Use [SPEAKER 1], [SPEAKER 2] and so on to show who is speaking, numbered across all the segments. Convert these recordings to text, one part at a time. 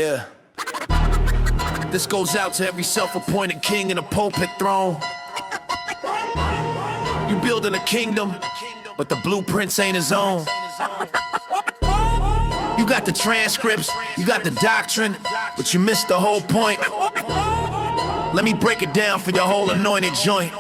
[SPEAKER 1] Yeah. This goes out to every self-appointed king in a pulpit throne. You building a kingdom, but the blueprints ain't his own. You got the transcripts, you got the doctrine, but you missed the whole point. Let me break it down for your whole anointed joint.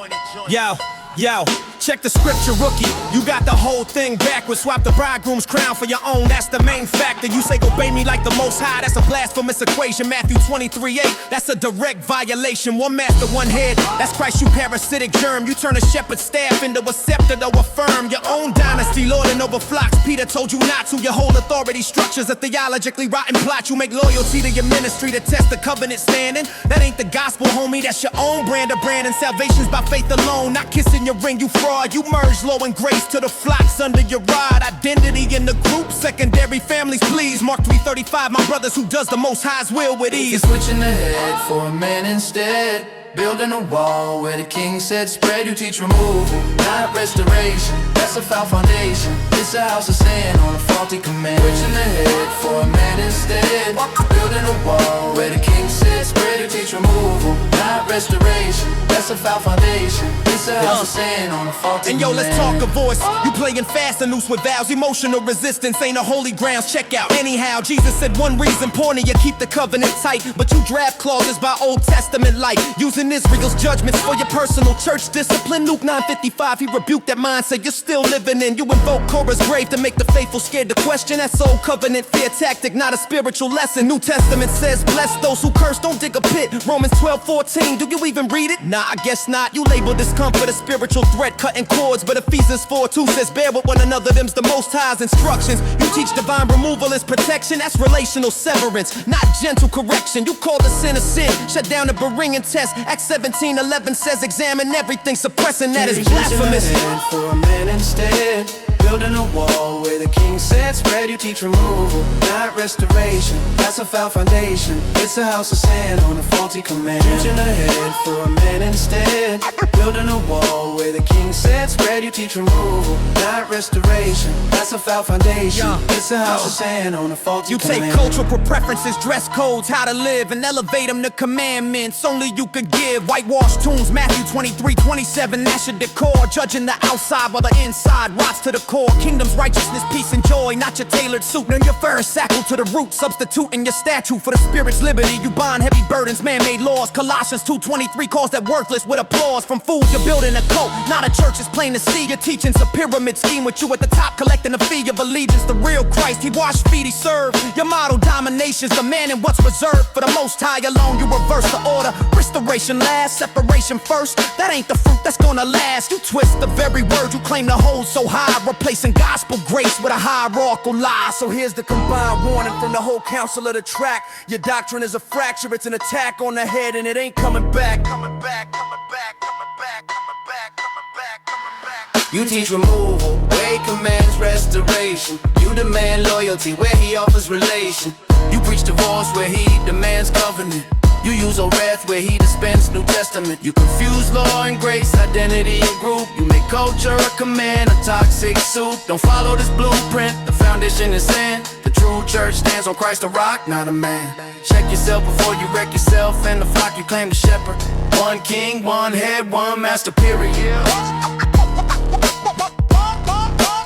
[SPEAKER 2] Yo, check the scripture, rookie. You got the whole thing backwards. Swap the bridegroom's crown for your own, that's the main factor. You say obey me like the most high, that's a blasphemous equation. Matthew 23:8, that's a direct violation. One master, one head, that's Christ, you parasitic germ. You turn a shepherd's staff into a scepter to affirm your own dynasty, lording over flocks. Peter told you not to. Your whole authority structure's a theologically rotten plot. You make loyalty to your ministry to test the covenant standing. That ain't the gospel, homie, that's your own brand of branding. Salvation's by faith alone, not kissing your ring, you fraud. You merge law and grace to the flocks under your rod. Identity in the group, secondary families, please. Mark 3:35, my brothers who does the most high's will with ease.
[SPEAKER 3] You're switching the head for a man instead. Building a wall where the king said spread. You teach removal, not restoration. That's a foul foundation. It's a house of sin on a faulty command. Switching the head for a man instead. Building a wall where the king said spread. You teach removal, not restoration. That's a foul foundation. It's a house of sin on a faulty
[SPEAKER 2] and
[SPEAKER 3] command.
[SPEAKER 2] yo, let's talk a voice. You playing fast and loose with vows. Emotional resistance ain't a holy grounds. Check out. Anyhow, Jesus said one reason, pointing you keep the covenant tight, but you draft clauses by Old Testament light, using Israel's judgments for your personal church discipline. Luke 9:55, he rebuked that mindset you're still living in. You invoke Korah's grave to make the faithful scared to question. That's old covenant fear tactic, not a spiritual lesson. New Testament says, bless those who curse, don't dig a pit. Romans 12:14, do you even read it? Nah, I guess not. You label discomfort a spiritual threat, cutting cords, but Ephesians 4:2 says, bear with one another, them's the Most High's instructions. You teach divine removal is protection, that's relational severance, not gentle correction. You call the sin a sin, shut down the Berean test. Acts 17:11 says, examine everything, suppressing that is blasphemous.
[SPEAKER 3] For a man instead. Building a wall where the king said spread. You teach removal, not restoration. That's a foul foundation. It's a house of sin on a faulty command. Teaching ahead for a man instead. Building a wall where the king said spread. You teach removal, not restoration. That's a foul foundation. It's a house of sin on a faulty command.
[SPEAKER 2] You take cultural preferences, dress codes, how to live, and elevate them to commandments only you could give. Whitewashed tombs, Matthew 23:27, that's your decor. Judging the outside while the inside rots to the core. Kingdom's righteousness, peace, and joy, not your tailored suit. And your first shackle to the root, substituting your statue for the spirit's liberty. You bond heavy burdens, man-made laws. Colossians 2:23 calls that worthless with applause. From fools, you're building a cult, not a church, it's plain to see. Your teaching's a pyramid scheme with you at the top, collecting a fee of allegiance. The real Christ, he washed feet, he served. Your model domination's the man and what's reserved for the Most High alone. You reverse the order, restoration last, separation first. That ain't the fruit that's gonna last. You twist the very word you claim to hold so high, replacing gospel grace with a hierarchical lie. So here's the combined warning from the whole council of the track. Your doctrine is a fracture, it's an attack on the head, and it ain't coming back. Coming back, coming back, coming back, coming back, coming back, coming back.
[SPEAKER 3] You teach removal, where he commands restoration. You demand loyalty, where he offers relation. You preach divorce, where he demands covenant. You use Oreth, where he dispensed New Testament. You confuse law and grace, identity and group. You make culture a command, a toxic soup. Don't follow this blueprint, the foundation is sin. The true church stands on Christ the rock, not a man. Check yourself before you wreck yourself and the flock you claim to shepherd. One king, one head, one master, period.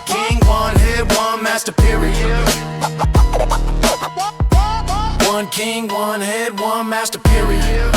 [SPEAKER 3] King, one head, one master, period. One king, one head, one master, period.